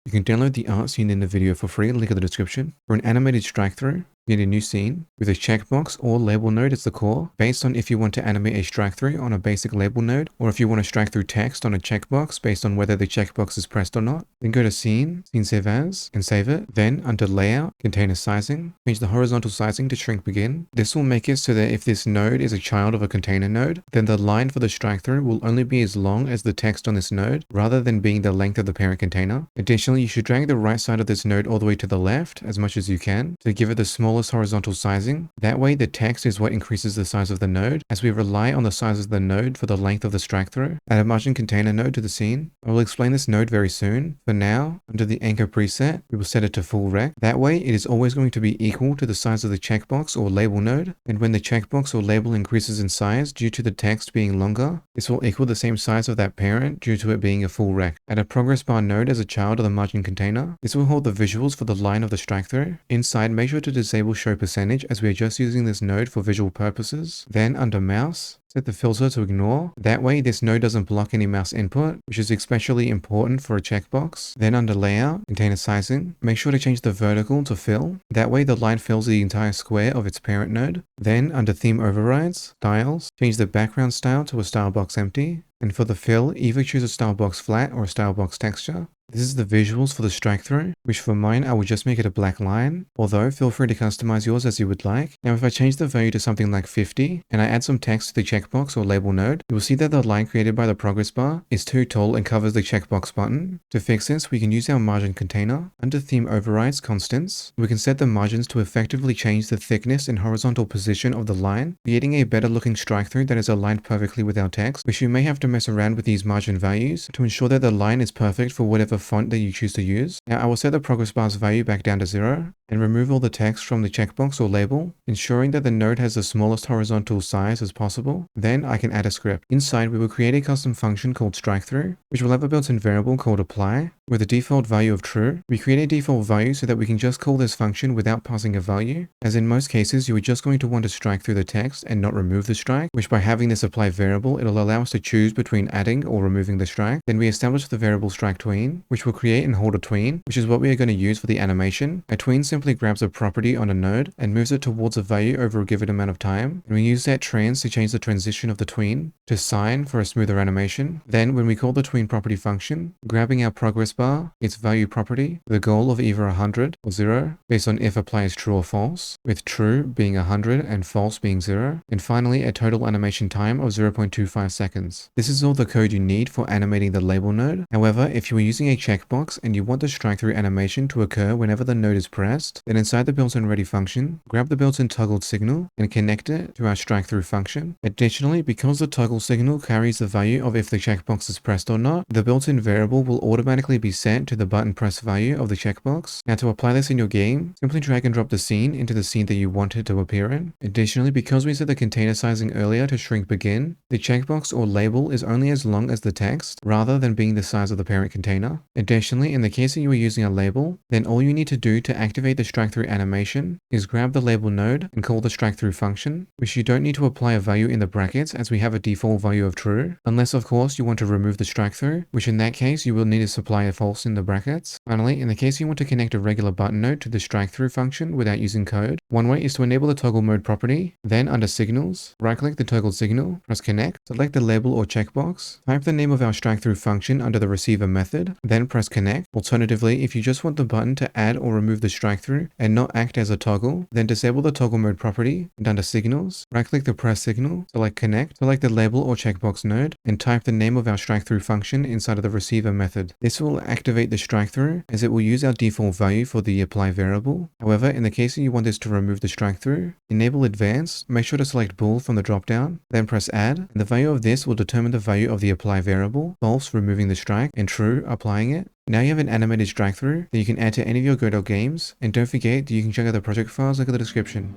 You can download the art seen in the video for free, link in the description. For an animated strike-through, you need a new scene with a checkbox or label node as the core, based on if you want to animate a strike-through on a basic label node, or if you want to strike through text on a checkbox based on whether the checkbox is pressed or not. Then go to Scene Save As, and save it. Then under Layout, Container Sizing, change the horizontal sizing to Shrink Begin. This will make it so that if this node is a child of a container node, then the line for the strike-through will only be as long as the text on this node, rather than being the length of the parent container. Additionally, you should drag the right side of this node all the way to the left as much as you can to give it the smallest horizontal sizing. That way the text is what increases the size of the node, as we rely on the size of the node for the length of the strike-through. Add a margin container node to the scene. I will explain this node very soon. For now, under the anchor preset, we will set it to full rect. That way it is always going to be equal to the size of the checkbox or label node, and when the checkbox or label increases in size due to the text being longer, this will equal the same size of that parent due to it being a full rect. Add a progress bar node as a child of the margin container. This will hold the visuals for the line of the strike-through. Inside, make sure to disable show percentage, as we are just using this node for visual purposes. Then under mouse, set the filter to ignore. That way this node doesn't block any mouse input, which is especially important for a checkbox. Then under layout, container sizing, make sure to change the vertical to fill. That way the line fills the entire square of its parent node. Then under theme overrides, styles, change the background style to a style box empty. And for the fill, either choose a style box flat or a style box texture. This is the visuals for the strike-through, which for mine I will just make it a black line, although feel free to customize yours as you would like. Now if I change the value to something like 50, and I add some text to the checkbox or label node, you will see that the line created by the progress bar is too tall and covers the checkbox button. To fix this, we can use our margin container. Under theme overrides constants, we can set the margins to effectively change the thickness and horizontal position of the line, creating a better looking strike-through that is aligned perfectly with our text, which you may have to mess around with these margin values to ensure that the line is perfect for whatever font that you choose to use. Now I will set the progress bar's value back down to 0 and remove all the text from the checkbox or label, ensuring that the node has the smallest horizontal size as possible. Then I can add a script. Inside we will create a custom function called strike-through, which will have a built-in variable called apply with a default value of true. We create a default value so that we can just call this function without passing a value, as in most cases you are just going to want to strike through the text and not remove the strike, which by having this apply variable it'll allow us to choose between adding or removing the strike. Then we establish the variable strike tween, which will create and hold a tween, which is what we are going to use for the animation. A tween simply grabs a property on a node and moves it towards a value over a given amount of time, and we use that trans to change the transition of the tween to sine for a smoother animation. Then when we call the tween property function, grabbing our progress bar, its value property, the goal of either 100 or 0 based on if apply is true or false, with true being 100 and false being 0, and finally a total animation time of 0.25 seconds. This is all the code you need for animating the label node. However, if you are using a checkbox and you want the strike-through animation to occur whenever the node is pressed, then inside the built-in ready function, grab the built-in toggled signal and connect it to our strike-through function. Additionally, because the toggle signal carries the value of if the checkbox is pressed or not, the built-in variable will automatically be set to the button press value of the checkbox. Now to apply this in your game, simply drag and drop the scene into the scene that you want it to appear in. Additionally, because we set the container sizing earlier to shrink begin, the checkbox or label is only as long as the text, rather than being the size of the parent container. Additionally, in the case that you are using a label, then all you need to do to activate the strike-through animation is grab the label node and call the strike-through function, which you don't need to apply a value in the brackets as we have a default value of true, unless of course you want to remove the strike-through, which in that case you will need to supply a false in the brackets. Finally, in the case you want to connect a regular button node to the strike-through function without using code, one way is to enable the toggle mode property. Then under signals, right-click the toggle signal, press connect, select the label or checkbox, type the name of our strike-through function under the receiver method, then press connect. Alternatively, if you just want the button to add or remove the strike-through and not act as a toggle, then disable the toggle mode property, and under signals, right-click the press signal, select connect, select the label or checkbox node, and type the name of our strike-through function inside of the receiver method. This will activate the strike-through, as it will use our default value for the apply variable. However, in the case that you want this to remove the strike-through, enable advanced, make sure to select bool from the drop-down, then press add, and the value of this will determine the value of the apply variable, false removing the strike, and true applying it. Now you have an animated strike-through that you can add to any of your Godot games, and don't forget that you can check out the project files link in the description.